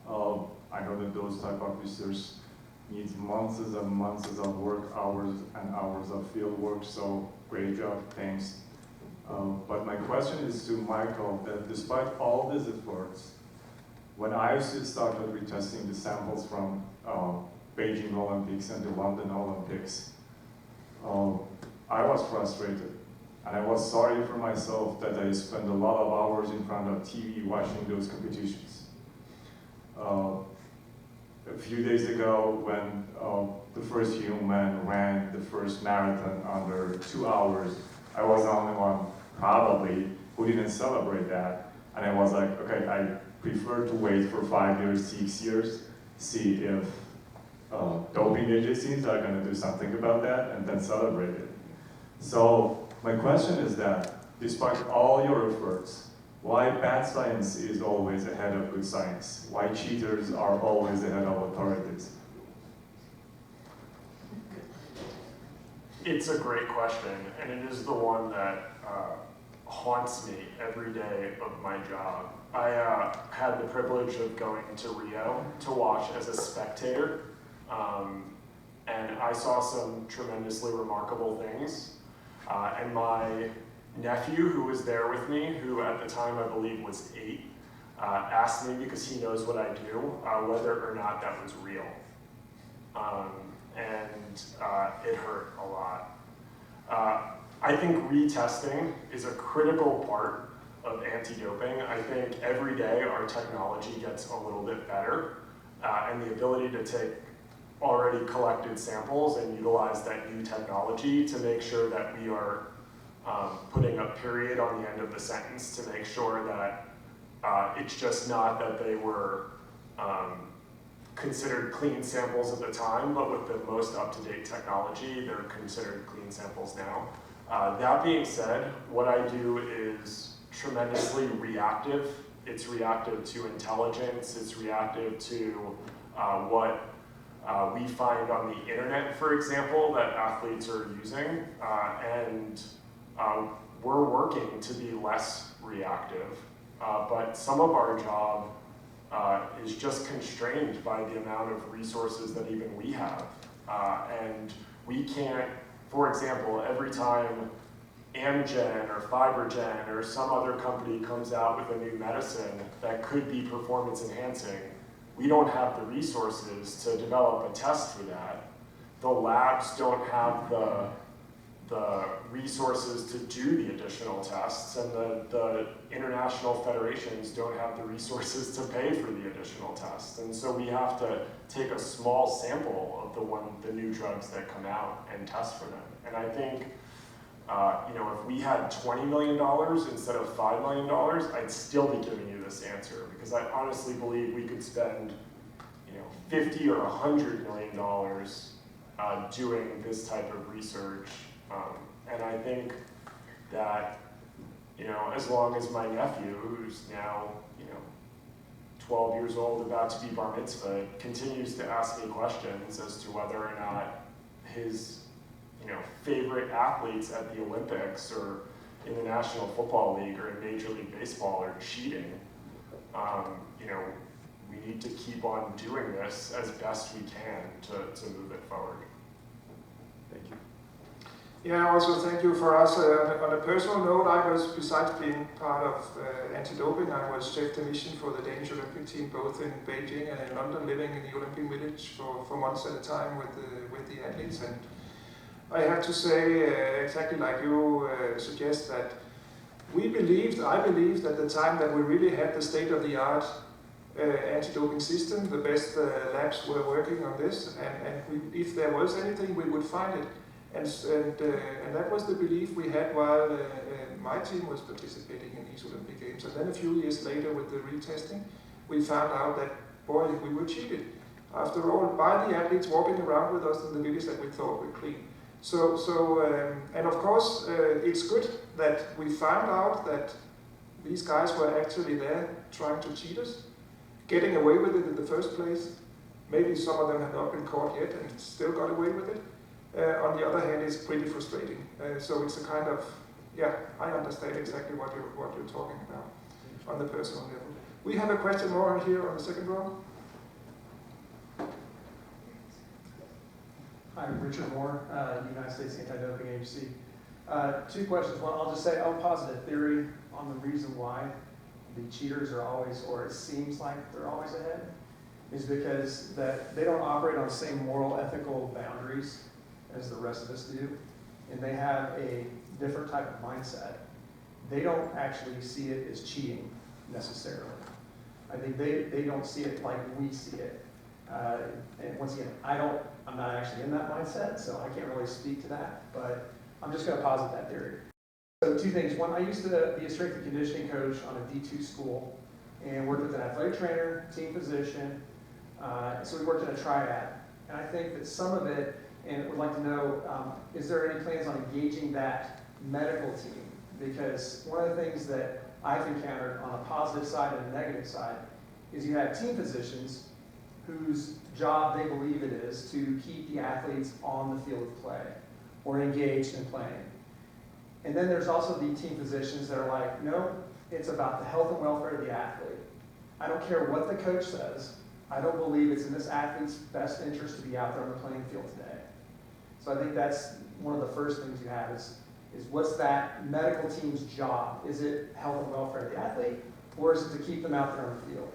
I know that those type of research needs months and months of work, hours and hours of field work, so great job, thanks. But my question is to Michael, that despite all these efforts, when I started retesting the samples from Beijing Olympics and the London Olympics, I was frustrated. And I was sorry for myself that I spent a lot of hours in front of TV watching those competitions. A few days ago, when the first human ran the first marathon under 2 hours, I was the only one, probably, who didn't celebrate that. And I was like, okay, I prefer to wait for 5 years, 6 years, see if doping agencies are going to do something about that, and then celebrate it. So my question is that, despite all your efforts, why bad science is always ahead of good science? Why cheaters are always ahead of authorities? It's a great question, and it is the one that haunts me every day of my job. I had the privilege of going to Rio to watch as a spectator, and I saw some tremendously remarkable things. And my nephew, who was there with me, who at the time I believe was 8, asked me, because he knows what I do, whether or not that was real. And it hurt a lot. I think retesting is a critical part of anti-doping. I think every day our technology gets a little bit better, and the ability to take already collected samples and utilize that new technology to make sure that we are putting a period on the end of the sentence to make sure that it's just not that they were considered clean samples at the time, but with the most up-to-date technology, they're considered clean samples now. That being said, what I do is tremendously reactive. It's reactive to intelligence, it's reactive to what we find on the internet, for example, that athletes are using, and we're working to be less reactive. But some of our job is just constrained by the amount of resources that even we have. And we can't, for example, every time Amgen or FibroGen or some other company comes out with a new medicine that could be performance enhancing, we don't have the resources to develop a test for that. The labs don't have the resources to do the additional tests, and the international federations don't have the resources to pay for the additional tests. And so we have to take a small sample of the new drugs that come out and test for them. And I think if we had $20 million instead of $5 million, I'd still be giving you this answer, because I honestly believe we could spend $50 or $100 million doing this type of research. And I think that, as long as my nephew, who's now, 12 years old, about to be bar mitzvah, continues to ask me questions as to whether or not his, favorite athletes at the Olympics or in the National Football League or in Major League Baseball are cheating, we need to keep on doing this as best we can to move it forward. Thank you. Yeah, also thank you for us. On a personal note, I was, besides being part of anti-doping, I was chef de mission for the Danish Olympic team, both in Beijing and in London, living in the Olympic Village for months at a time with the athletes. And I have to say, exactly like you suggest, that I believed at the time that we really had the state-of-the-art anti-doping system. The best labs were working on this, and if there was anything, we would find it. And that was the belief we had while my team was participating in these Olympic Games. And then a few years later, with the retesting, we found out that, boy, we were cheated. After all, by the athletes walking around with us in the village that we thought were clean. And of course, it's good that we found out that these guys were actually there trying to cheat us, getting away with it in the first place. Maybe some of them have not been caught yet and still got away with it. On the other hand, it's pretty frustrating. So it's a kind of, I understand exactly what you're talking about on the personal level. We have a question more here on the second row. Hi, I'm Richard Moore, United States Anti-Doping Agency. Two questions. One, I'll just say I'll posit a theory on the reason why the cheaters are always, or it seems like they're always ahead, is because that they don't operate on the same moral, ethical boundaries as the rest of us do, and they have a different type of mindset. They don't actually see it as cheating necessarily. I think they don't see it like we see it. And once again, I'm not actually in that mindset, so I can't really speak to that, but I'm just going to posit that theory. So two things. One, I used to be a strength and conditioning coach on a D2 school and worked with an athletic trainer, team physician, so we worked in a triad. And I think that some of it, and would like to know, is there any plans on engaging that medical team? Because one of the things that I've encountered on a positive side and a negative side is you have team physicians whose job they believe it is to keep the athletes on the field of play or engaged in playing. And then there's also the team physicians that are like, no, it's about the health and welfare of the athlete. I don't care what the coach says. I don't believe it's in this athlete's best interest to be out there on the playing field today. So I think that's one of the first things you have is what's that medical team's job? Is it health and welfare of the athlete, or is it to keep them out there on the field?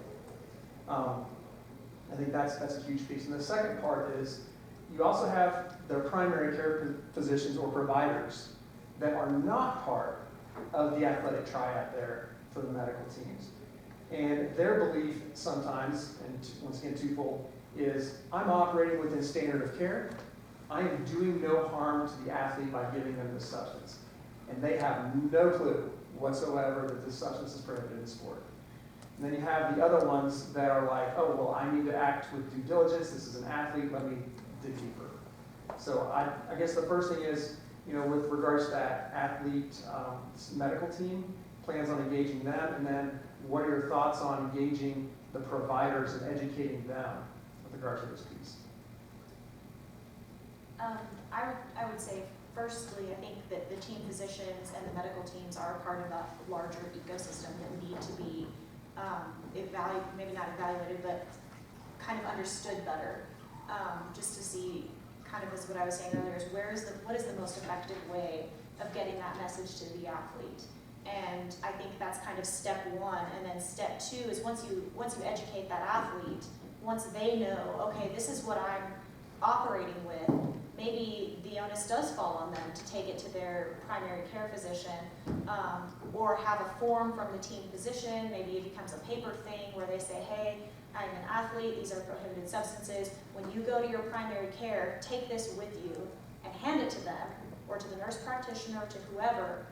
I think that's a huge piece. And the second part is you also have their primary care physicians or providers that are not part of the athletic triad there for the medical teams. And their belief sometimes, and once again twofold, is I'm operating within standard of care. I am doing no harm to the athlete by giving them this substance. And they have no clue whatsoever that this substance is prohibited in sport. And then you have the other ones that are like, oh, well, I need to act with due diligence. This is an athlete. Let me dig deeper. So I guess the first thing is, with regards to that athlete medical team, plans on engaging them, and then what are your thoughts on engaging the providers and educating them with regards to this piece? I would say, firstly, I think that the team physicians and the medical teams are a part of that larger ecosystem that need to be maybe not evaluated, but kind of understood better, just to see, kind of as what I was saying earlier, is what is the most effective way of getting that message to the athlete. And I think that's kind of step one. And then step two is once you educate that athlete, once they know, okay, this is what I'm operating with, maybe the onus does fall on them to take it to their primary care physician, or have a form from the team physician. Maybe it becomes a paper thing where they say, hey, I'm an athlete, these are prohibited substances. When you go to your primary care, take this with you and hand it to them, or to the nurse practitioner, or to whoever,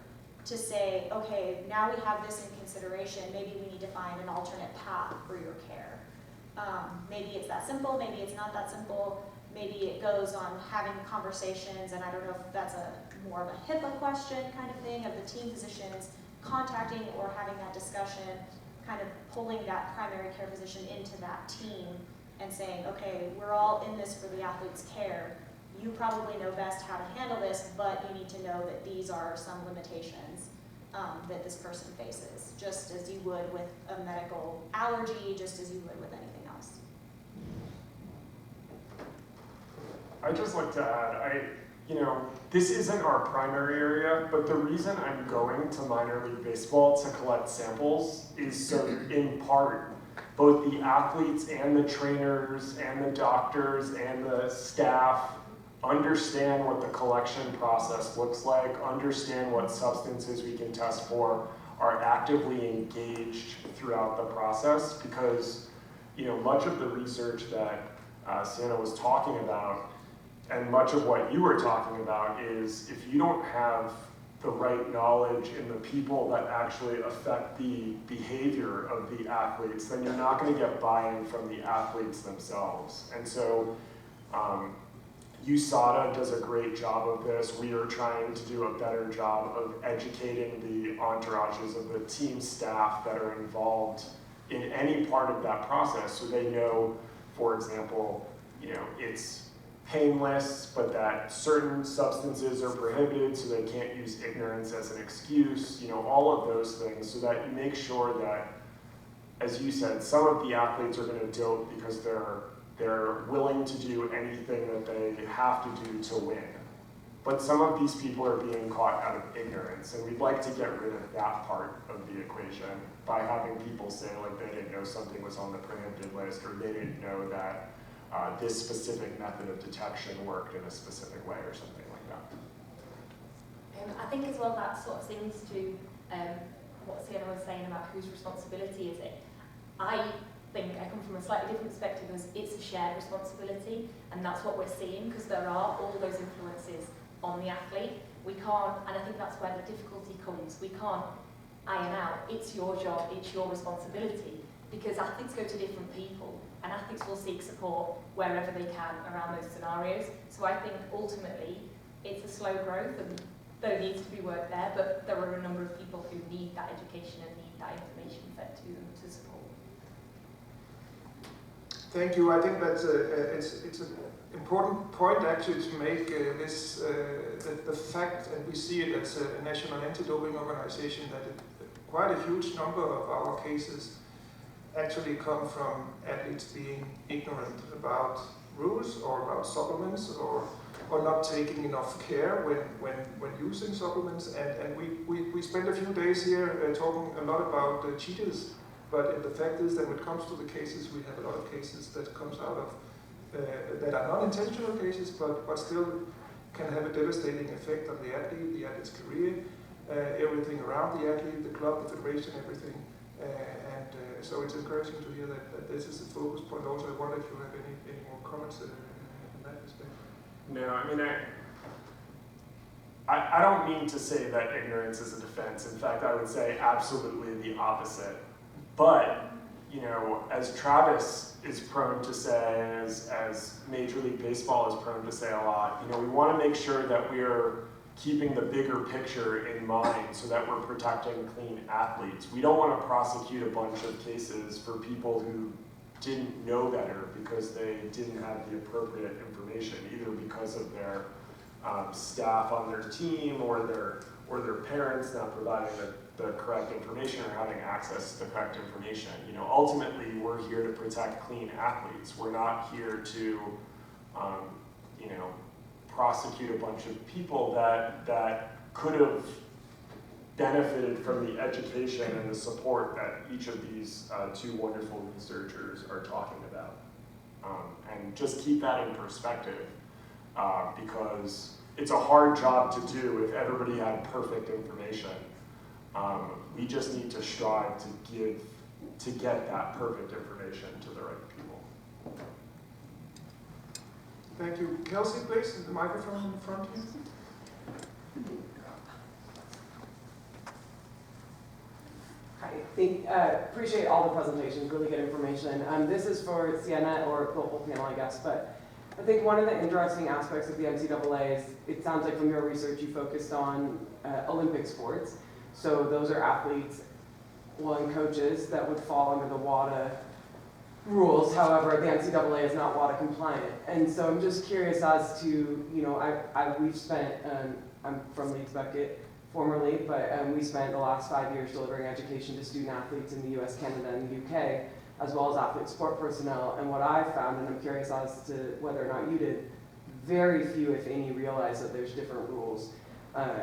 to say, okay, now we have this in consideration, maybe we need to find an alternate path for your care. Maybe it's that simple, maybe it's not that simple. Maybe it goes on having conversations, and I don't know if that's more of a HIPAA question kind of thing, of the team physicians contacting or having that discussion, kind of pulling that primary care physician into that team and saying, okay, we're all in this for the athlete's care. You probably know best how to handle this, but you need to know that these are some limitations that this person faces, just as you would with a medical allergy, just as you would with anything else. I'd just like to add, this isn't our primary area, but the reason I'm going to minor league baseball to collect samples is so, in part, both the athletes and the trainers and the doctors and the staff understand what the collection process looks like, understand what substances we can test for, are actively engaged throughout the process, because much of the research that Siena was talking about, and much of what you were talking about, is if you don't have the right knowledge in the people that actually affect the behavior of the athletes, then you're not going to get buy-in from the athletes themselves. And so USADA does a great job of this. We are trying to do a better job of educating the entourages of the team staff that are involved in any part of that process, so they know, for example, it's painless, but that certain substances are prohibited, so they can't use ignorance as an excuse, all of those things, so that you make sure that, as you said, some of the athletes are going to dope because they're willing to do anything that they have to do to win. But some of these people are being caught out of ignorance, and we'd like to get rid of that part of the equation by having people say, like, they didn't know something was on the prohibited list, or they didn't know that this specific method of detection worked in a specific way, or something like that. I think as well that sort of seems to what Siena was saying about whose responsibility is it. I think I come from a slightly different perspective, as it's a shared responsibility, and that's what we're seeing, because there are all those influences on the athlete. We can't, and I think that's where the difficulty comes, we can't iron out, it's your job, it's your responsibility, because athletes go to different people, and athletes will seek support wherever they can around those scenarios. So I think ultimately it's a slow growth, and there needs to be work there, but there are a number of people who need that education and need that information fed to them to support. Thank you. I think that's it's an important point actually to make the fact, and we see it as a national anti-doping organization, that quite a huge number of our cases actually come from athletes being ignorant about rules or about supplements, or not taking enough care when using supplements. And we spent a few days here talking a lot about cheaters. But the fact is that when it comes to the cases, we have a lot of cases that comes out of, that are not intentional cases, but still can have a devastating effect on the athlete's career, everything around the athlete, the club, the federation, everything. So it's encouraging to hear that this is a focus point. Also, I wonder if you have any more comments in that respect. No, I mean, I don't mean to say that ignorance is a defense. In fact, I would say absolutely the opposite. But, as Travis is prone to say, as Major League Baseball is prone to say a lot, we want to make sure that we're keeping the bigger picture in mind so that we're protecting clean athletes. We don't want to prosecute a bunch of cases for people who didn't know better because they didn't have the appropriate information, either because of their staff on their team or their parents not providing the correct information or having access to the correct information. You know, ultimately, we're here to protect clean athletes. We're not here to, you know, prosecute a bunch of people that could have benefited from the education and the support that each of these two wonderful researchers are talking about. And just keep that in perspective, because it's a hard job to do if everybody had perfect information. We just need to strive to get that perfect information to the right people. Thank you. Kelsey, please, the microphone in front here. Hi, appreciate all the presentations, really good information. This is for Siena or the whole panel, I guess, but I think one of the interesting aspects of the NCAA is, it sounds like from your research you focused on Olympic sports. So those are athletes, and coaches that would fall under the WADA rules. However, the NCAA is not WADA compliant. And so I'm just curious as to, you know, we've spent, I'm from Leeds, Beckett, formerly, but we spent the last 5 years delivering education to student athletes in the US, Canada, and the UK, as well as athlete sport personnel. And what I found, and I'm curious as to whether or not you did, very few, if any, realize that there's different rules,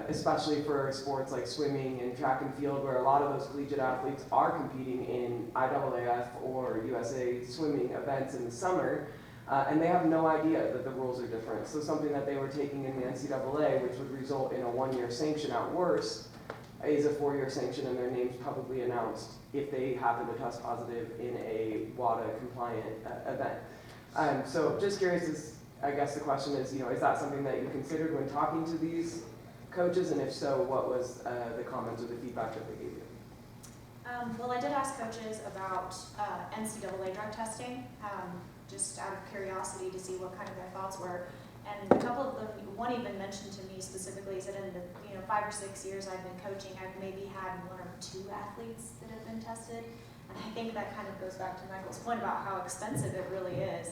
especially for sports like swimming and track and field, where a lot of those collegiate athletes are competing in IAAF or USA swimming events in the summer, and they have no idea that the rules are different. So something that they were taking in the NCAA, which would result in a 1-year sanction at worst, is a 4-year sanction, and their name's publicly announced if they happen to test positive in a WADA compliant event. So just curious, I guess the question is, you know, is that something that you considered when talking to these coaches, and if so, what was the comments or the feedback that they gave you? Well, I did ask coaches about NCAA drug testing, just out of curiosity to see what kind of their thoughts were. And a couple of them, one even mentioned to me specifically, said in the 5 or 6 years I've been coaching, I've maybe had 1 or 2 athletes that have been tested. And I think that kind of goes back to Michael's point about how expensive it really is.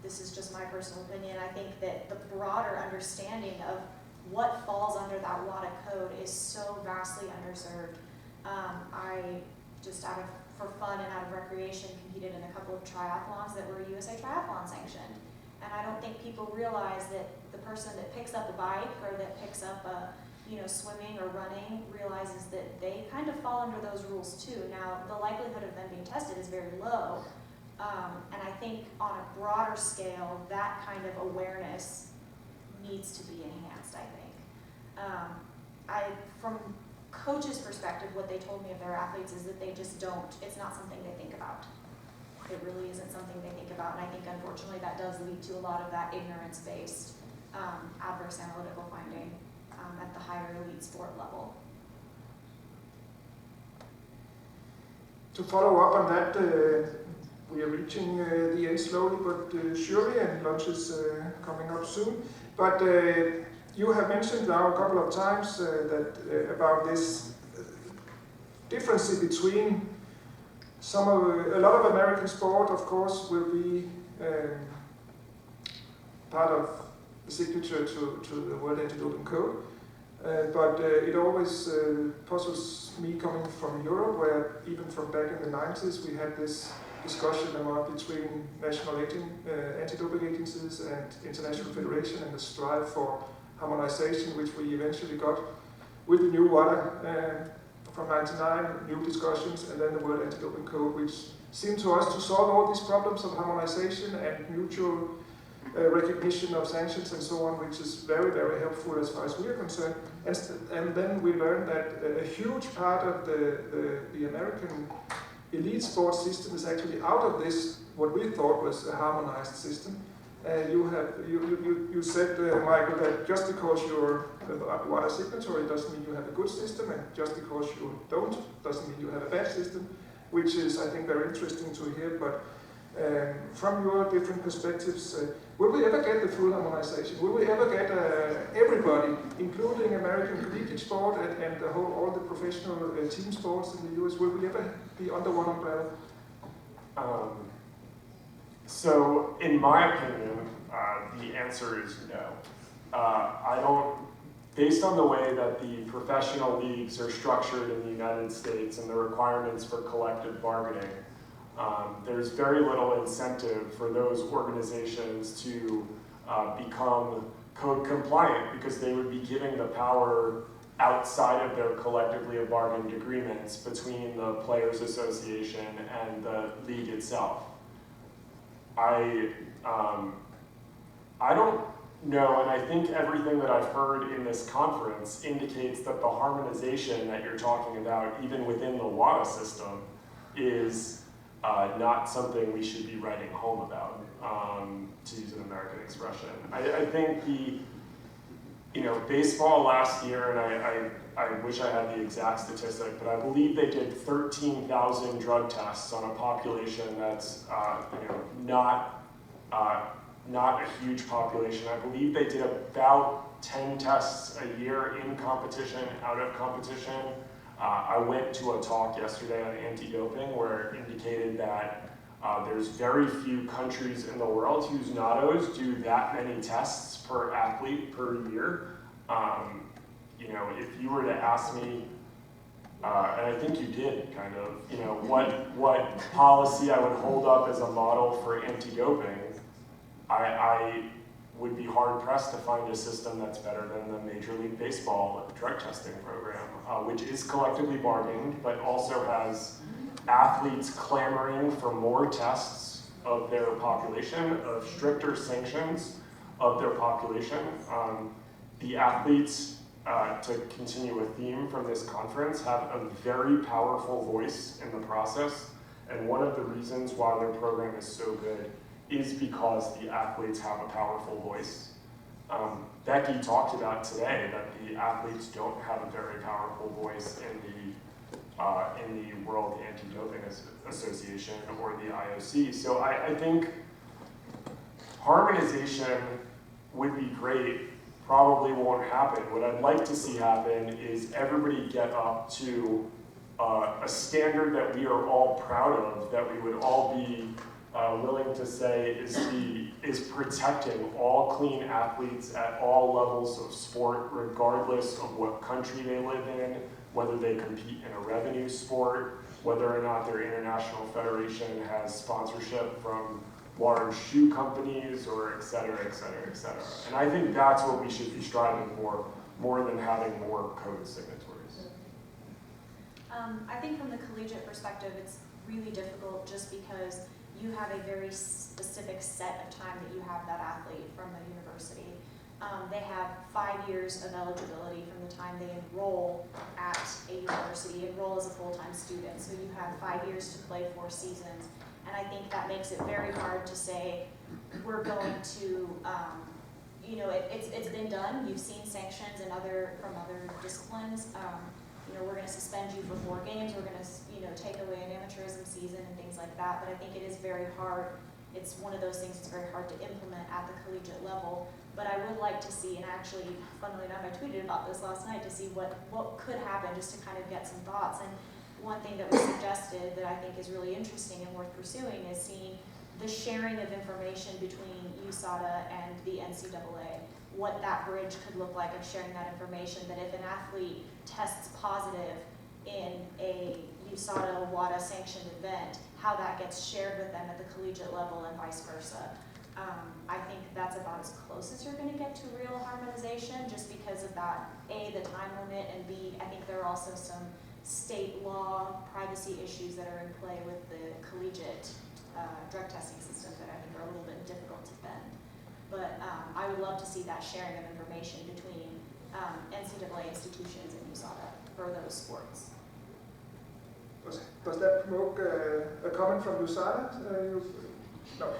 This is just my personal opinion, I think that the broader understanding of what falls under that WADA code is so vastly underserved. I just for fun and out of recreation competed in a couple of triathlons that were USA Triathlon sanctioned. And I don't think people realize that the person that picks up a bike or that picks up swimming or running realizes that they kind of fall under those rules too. Now, the likelihood of them being tested is very low. And I think on a broader scale, that kind of awareness needs to be enhanced, I think. From coaches' perspective, what they told me of their athletes is that they just don't, it's not something they think about. It really isn't something they think about, and I think unfortunately that does lead to a lot of that ignorance-based adverse analytical finding at the higher elite sport level. To follow up on that, we are reaching the end slowly but surely, and lunch is coming up soon. But you have mentioned now a couple of times about this difference between a lot of American sport, of course, will be part of the signature to the World Anti-Doping Code. But it always puzzles me coming from Europe, where even from back in the 90s we had this discussion between national anti-doping agencies and international federation, and the strive for harmonization, which we eventually got with the new WADA from 99, new discussions, and then the World Anti-Doping Code, which seemed to us to solve all these problems of harmonization and mutual recognition of sanctions and so on, which is very, very helpful as far as we are concerned. And then we learned that a huge part of the American elite sports system is actually out of this, what we thought was a harmonized system. You said, Michael, that just because you're a WADA signatory doesn't mean you have a good system, and just because you don't doesn't mean you have a bad system, which is, I think, very interesting to hear. But from your different perspectives, will we ever get the full harmonization? Will we ever get everybody, including American collegiate sport and all the professional team sports in the US, will we ever be under one umbrella? So, in my opinion, the answer is no. I don't, based on the way that the professional leagues are structured in the United States and the requirements for collective bargaining, there's very little incentive for those organizations to become code compliant because they would be giving the power outside of their collectively bargained agreements between the Players Association and the league itself. I don't know, and I think everything that I've heard in this conference indicates that the harmonization that you're talking about, even within the WADA system, is not something we should be writing home about, to use an American expression. I think baseball last year, and I wish I had the exact statistic, but I believe they did 13,000 drug tests on a population that's not a huge population. I believe they did about 10 tests a year in competition, out of competition. I went to a talk yesterday on anti-doping where it indicated that there's very few countries in the world whose NADOs do that many tests per athlete per year. If you were to ask me, and I think you did, kind of, what policy I would hold up as a model for anti-doping, I would be hard-pressed to find a system that's better than the Major League Baseball drug testing program, which is collectively bargained, but also has athletes clamoring for more tests of their population, of stricter sanctions of their population. The athletes, to continue a theme from this conference, have a very powerful voice in the process, and one of the reasons why their program is so good is because the athletes have a powerful voice. Becky talked about today that the athletes don't have a very powerful voice in the World Anti-Doping Association or the IOC. So I think harmonization would be great, probably won't happen. What I'd like to see happen is everybody get up to a standard that we are all proud of, that we would all be willing to say is protecting all clean athletes at all levels of sport, regardless of what country they live in, whether they compete in a revenue sport, whether or not their international federation has sponsorship from large shoe companies, or et cetera, et cetera, et cetera. And I think that's what we should be striving for, more than having more code signatories. I think from the collegiate perspective, it's really difficult just because you have a very specific set of time that you have that athlete from the university. They have 5 years of eligibility from the time they enroll at a university, enroll as a full-time student. So you have 5 years to play 4 seasons. And I think that makes it very hard to say, we're going to, it's been done. You've seen sanctions from other disciplines. We're going to suspend you for 4 games. We're going to take away an amateurism season and things like that. But I think it is very hard. It's one of those things that's very hard to implement at the collegiate level. But I would like to see, and actually, funnily enough, I tweeted about this last night to see what could happen, just to kind of get some thoughts. And one thing that was suggested that I think is really interesting and worth pursuing is seeing the sharing of information between USADA and the NCAA, what that bridge could look like of sharing that information, that if an athlete tests positive in a USADA WADA sanctioned event, how that gets shared with them at the collegiate level and vice versa. I think that's about as close as you're going to get to real harmonization, just because of that, A, the time limit, and B, I think there are also some state law privacy issues that are in play with the collegiate drug testing system that I think are a little bit difficult to bend. But I would love to see that sharing of information between NCAA institutions and USADA for those sports. Does that provoke a comment from USADA? No.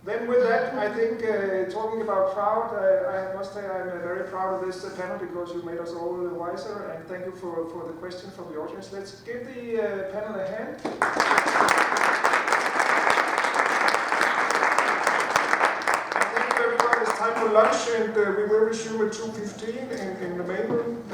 Then with that, I think talking about proud, I must say I'm very proud of this panel because you made us all wiser, and thank you for the question from the audience. Let's give the panel a hand. Thank you everyone. It's time for lunch, and we will resume at 2:15 in the main room.